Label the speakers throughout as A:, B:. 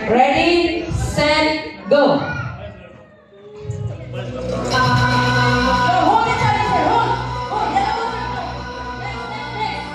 A: Ready, set, go. Hold it, Charlie, sir. Hold. Hold. Next.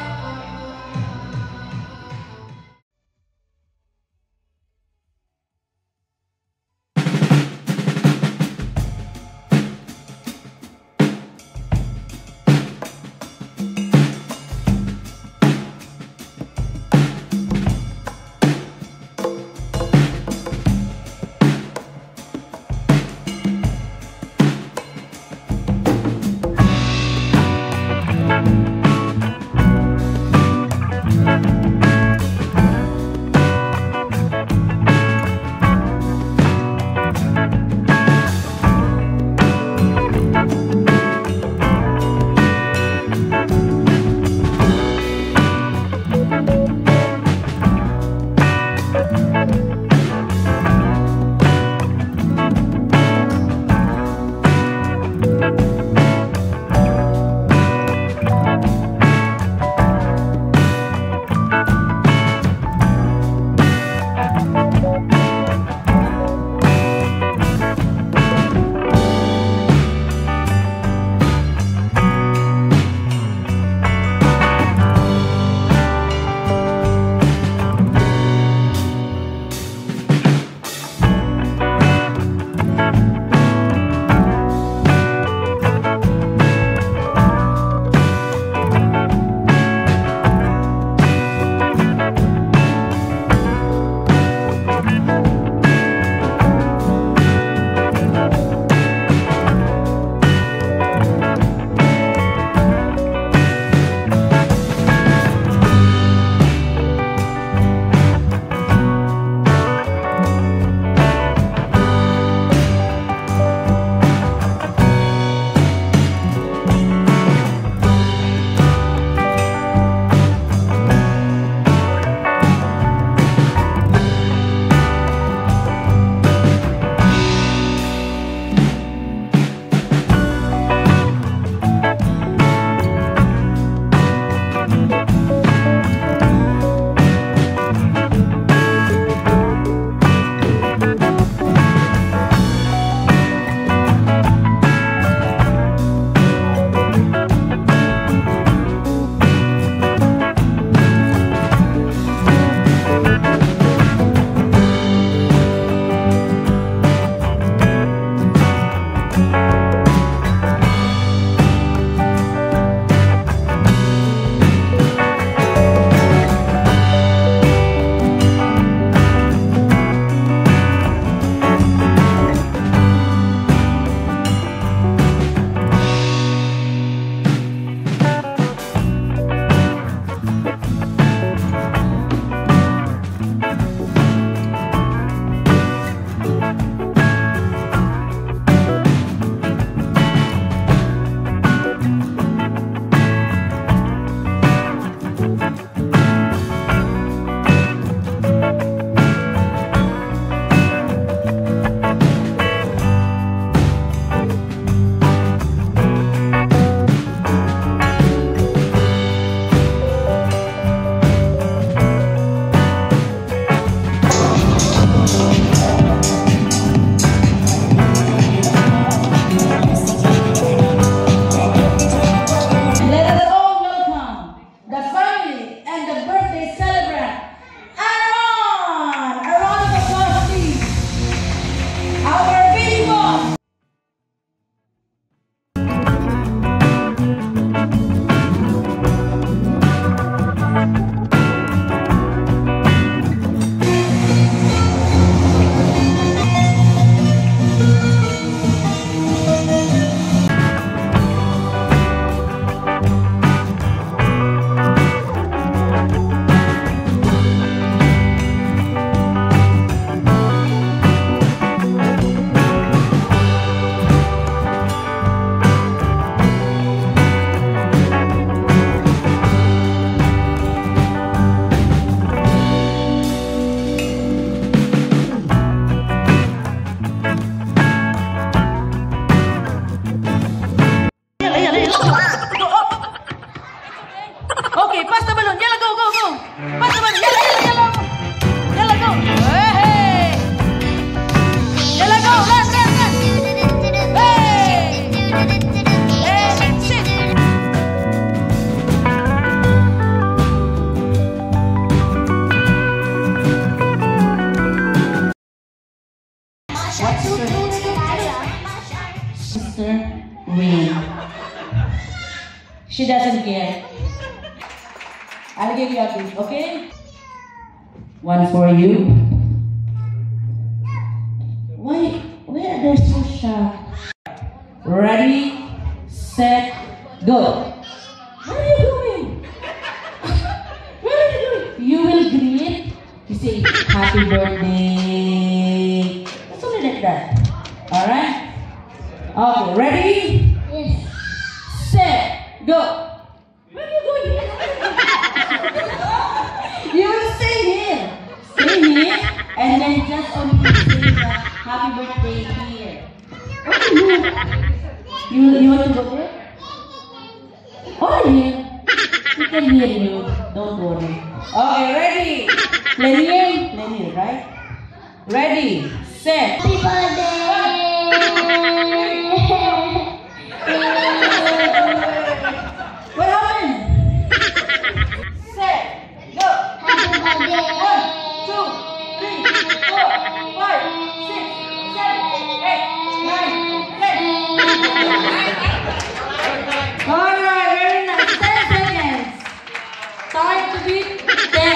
A: She doesn't care. I'll give you a gift, okay? One for you. Why are they so sharp? Ready, set, go. Where are you going? Where are you going? You will greet. You say, happy birthday. It's only like that. Alright? Okay, ready?
B: Yes.
A: Set, go. Where are you going? You will stay here. Stay here. And then just only say the happy birthday here. You want to go there? Oh, here. We can hear you. Don't worry. Okay, ready? Play here, right? Ready, set.
B: Happy birthday!
A: What happened? Set, go.
B: Happy birthday!
A: 1, 2, 3, 4, 5, 6, 7, 8, 9, 10. Alright, very nice. 10 seconds. Time to beat 10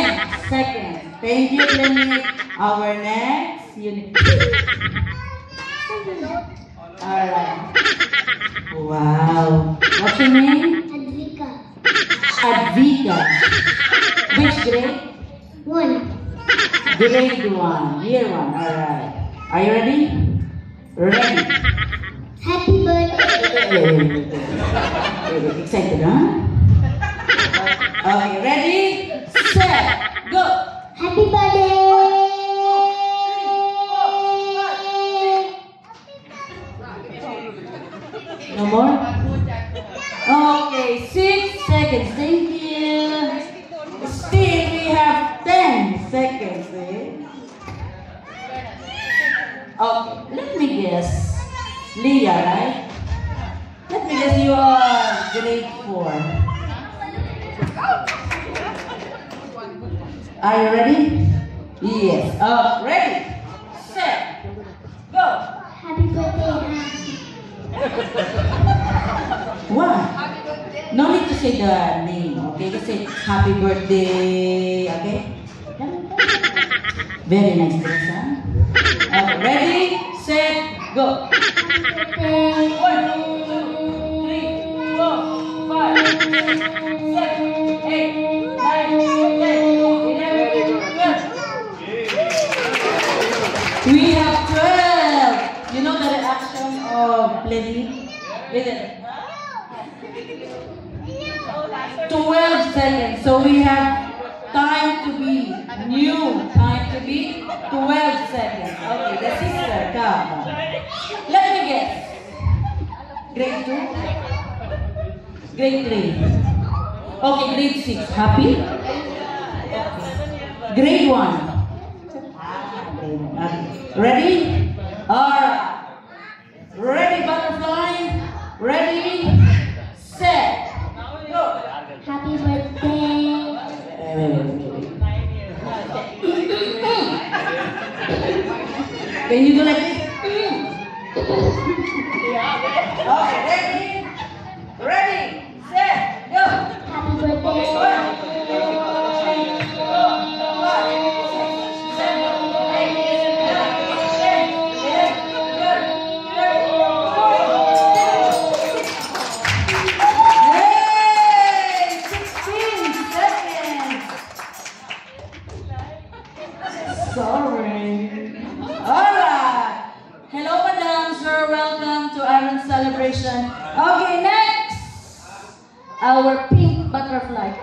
A: seconds. Thank you, Lenny. Our next unit. Alright. Wow. What's your name?
B: Advika.
A: Advika. Which grade?
B: 1.
A: Grade 1. Year 1. Alright. Are you ready? Ready.
B: Happy birthday!
A: Excited, huh? Okay, ready, set, go.
B: Happy birthday!
A: No more? Okay, 6 seconds. Thank you. Still, we have 10 seconds. Okay, let me guess. Leah, right? Let me guess you are grade 4. Are you ready? Yes. Ready, set, go.
B: Happy birthday!
A: Why? No need to say the name, okay? Just say happy birthday, okay? Very nice dress, huh? Okay, ready, set, go. 1, 2, 3, 4, 5, 6, 7, 8, 9, 10, 11, 12. We have 12. You know the reaction of Lenny? Is it? 12 seconds. So we have time to be new. Time to be 12 seconds. Okay, the sister, come. Let me guess. Grade 2? Grade 3? Okay, grade 6. Happy? Okay. Grade 1? Okay. Ready? Alright. Ready, butterfly? Ready? Set. Go.
B: Happy birthday!
A: Can you do like this? Okay, ready? Ready, set, go!
B: Happy birthday!
A: Sorry. Alright. Hello, madam, sir. Welcome to Iron Celebration. Okay, next. Our pink butterfly.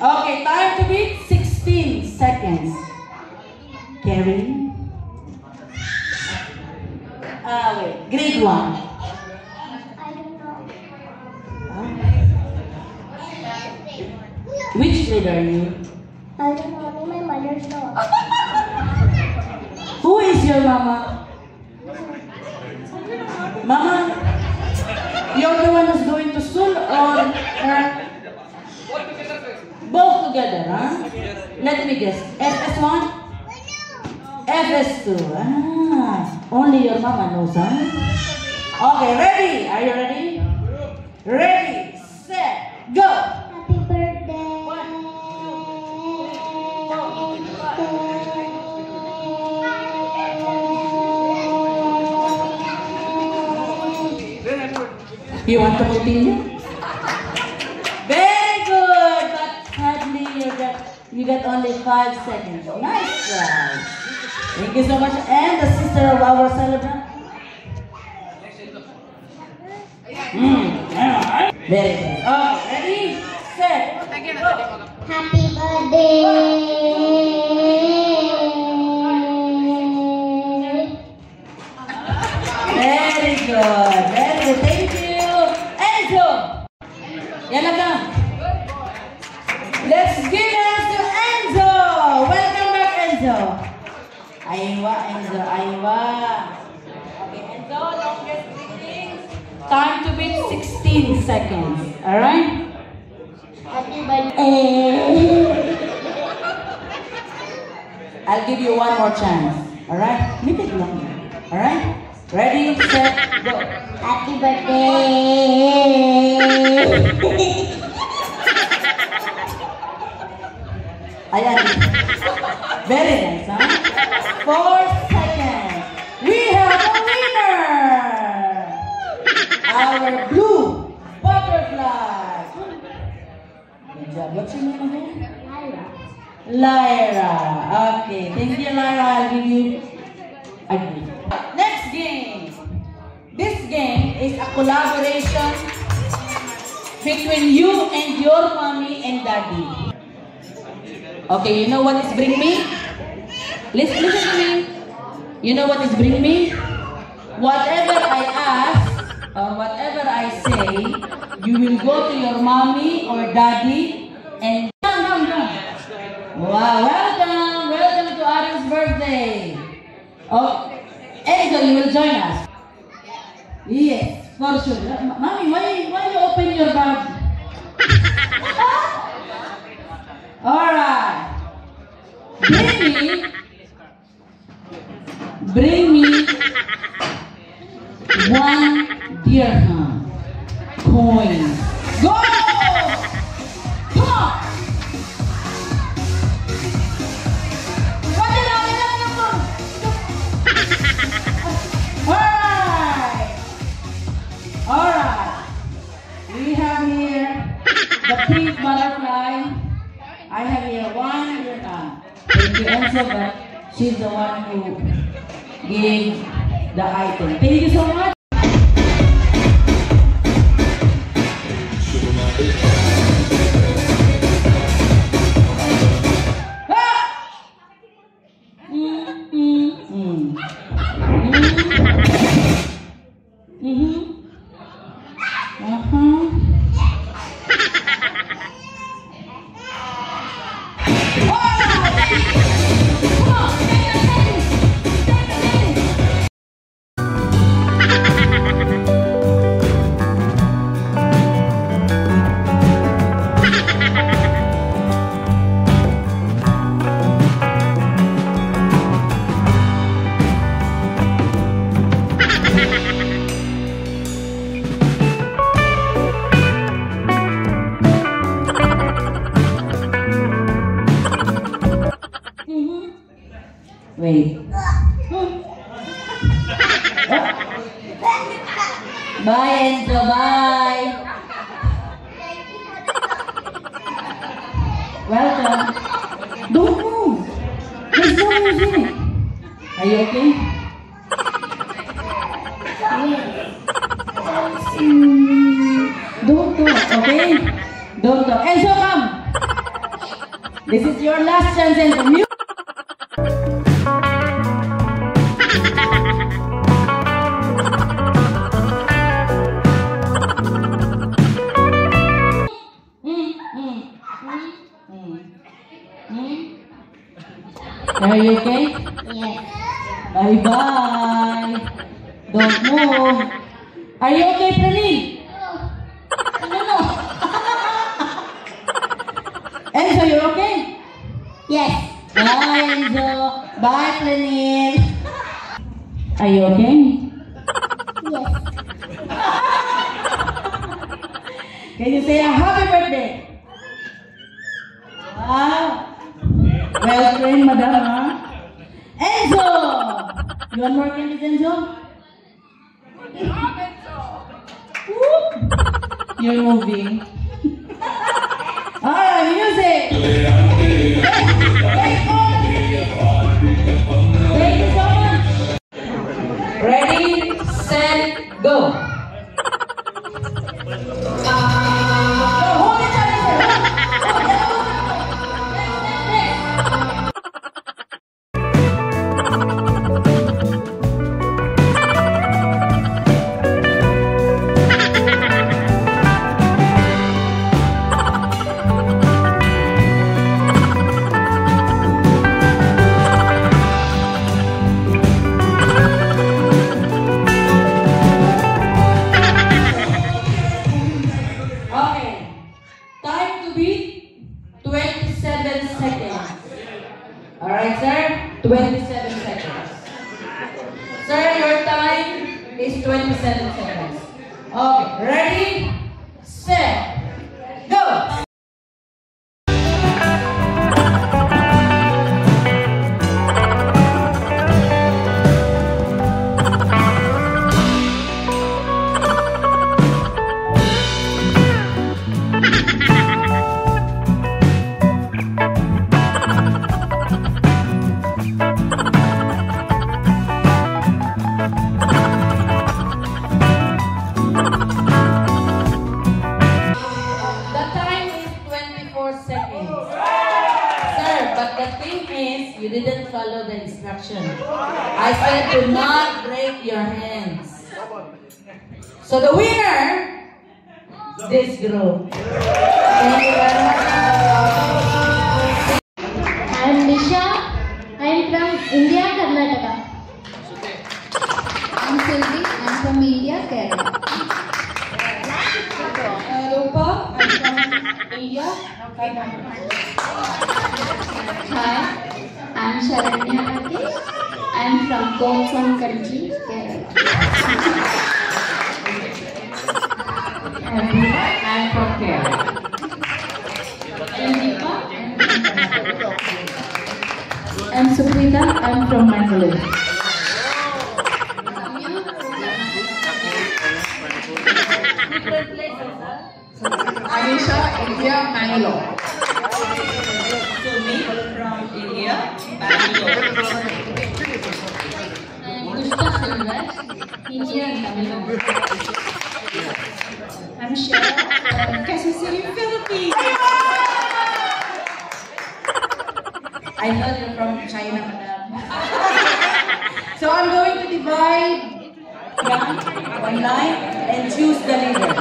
A: Okay, time to beat 16 seconds. Carry. Wait. Grade 1.
B: I don't know.
A: Which grade are you?
B: I don't know. Only my mother knows.
A: Who is your mama? Mama? You're the one who's going to school or her? Both together, huh? Let me guess. FS1? FS2. Only your mama knows, huh? Okay, ready? Are you ready? Ready, set, go!
B: Happy birthday.
A: 1, 2, 3, 4. You want to continue? Very good, but sadly you got only 5 seconds. Nice try. Thank you so much. And the sister of our celebrant. Very good. Okay, ready, set, go.
B: Happy birthday.
A: Very good. Very good. Thank you. Enzo. Yan lang. Let's give it to Enzo. Welcome back, Enzo. Aywa, Enzo. Aywa. Okay, Enzo, longest greeting. Time to beat 16 seconds. Alright?
B: Happy birthday.
A: I'll give you one more chance. Alright? Make it longer. Alright? Ready, set, go.
B: Happy birthday.
A: Ayan. Very nice, huh? 4 seconds. We have a winner! Our blue butterfly. Good job. What's your name again? Lyra. Okay. Thank you, Lyra. I'll give you a gift. Next game. This game is a collaboration between you and your mommy and daddy. Okay, you know what is bring me? Listen to me. You know what is bring me? Whatever I ask or whatever I say, you will go to your mommy or daddy and come. Wow, welcome to Aaron's birthday. Oh, Enzo, you will join us. Yes, for sure. Mommy, why you open your bag? Alright. Bring me 1 dirham coin. Go! Come on! Alright. We have here the pink butterfly. I have here 1 dirham. Thank you, Enzo, but she's the one who gave the item. Thank you so much. Wait. Bye, Enzo. Bye. Welcome. Don't move. There's no music. Are you okay? Don't talk, okay? Don't talk. Enzo, come. This is your last chance, Enzo. Are you okay?
B: Yes.
A: Bye-bye. Don't move. Are you okay, Praline? No. Enzo, you're okay?
B: Yes.
A: Bye, Enzo. Bye, Praline. Are you okay?
B: Yes.
A: Can you say a happy birthday? Wow. Well trained, madam, huh? Enzo! You want more candies, Enzo? Woo! You're moving. Alright, music! Thank you so much! Ready, set, go! Hold each other, sir! Alright, sir, 27 seconds. Sir, your time is 27 seconds. Okay, ready, set, go! You didn't follow the instruction. I said do not break your hands. So the winner, this group. Thank you very much.
B: I'm Nisha. I'm from India, Karnataka.
C: I'm Sylvie. I'm from India, Kerala.
B: Rupa. I'm from India,
C: Hi, I'm Sharanya Rakesh. I'm from Konkan country, Kerala.
A: I'm from Kerala.
C: I'm Deepa. I'm Suprita. I'm from Mangalore.
D: Anisha, India, Mangalore.
A: Me from India, Bangalore.
C: I am Pushpa Silver, India, Tamil Nadu. I'm Shara from Quezon City, Philippines.
A: I heard you're from China, madam. So I'm going to divide one line and choose the leader.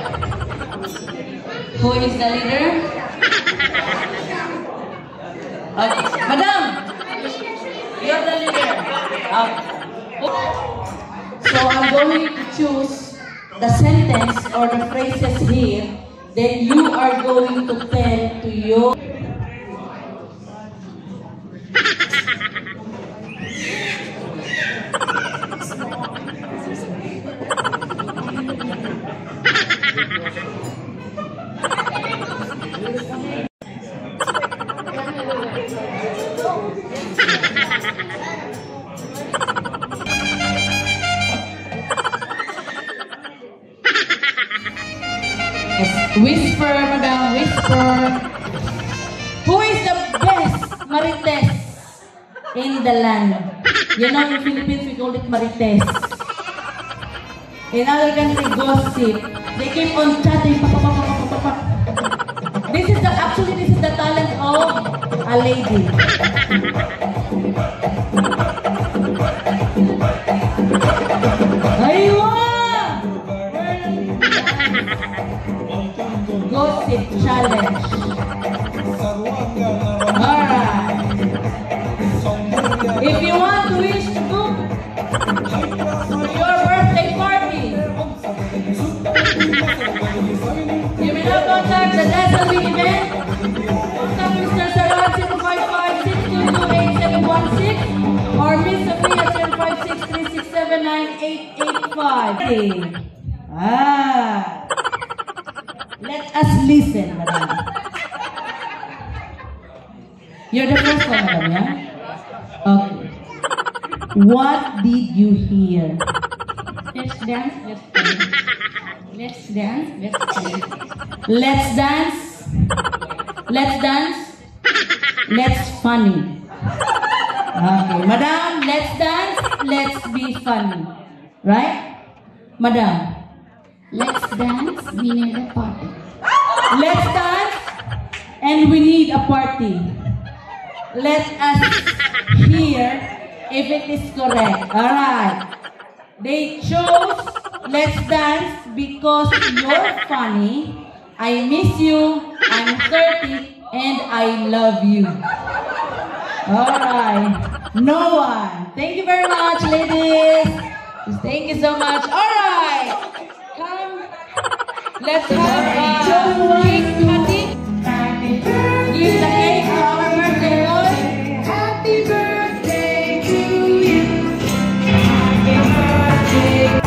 A: Who is the leader? Okay. Madam, you're the leader. So I'm going to choose the sentence or the phrases here. Then you are going to tell to your... Whisper, madam, whisper. Who is the best marites in the land? You know, in Philippines, we call it marites. In other countries, gossip. They keep on chatting. This is the talent of a lady. Aywa! Gossip challenge. Alright. If you want to wish to book your birthday party, you may now contact the SLB event. Contact Mr. Saran 055-622-8716 or Miss Sophia 056-367-9885. Let us listen, madam. You're the first one, madam, yeah? Okay. What did you hear?
C: Let's dance, let's play. Let's dance, let's play.
A: Let's dance. Let's dance. Let's funny. Okay, madam, let's dance. Let's be funny. Right? Madam,
B: Let's dance, we need a party.
A: let's dance and we need a party. Let us hear if it is correct. Alright. They chose let's dance because you're funny. I miss you. I'm 30 and I love you. Alright. No one. Thank you very much, ladies. Thank you so much. Alright. Come. Let's have a cake cutting. Give the cake to our birthday boy. Happy birthday to you. Happy birthday.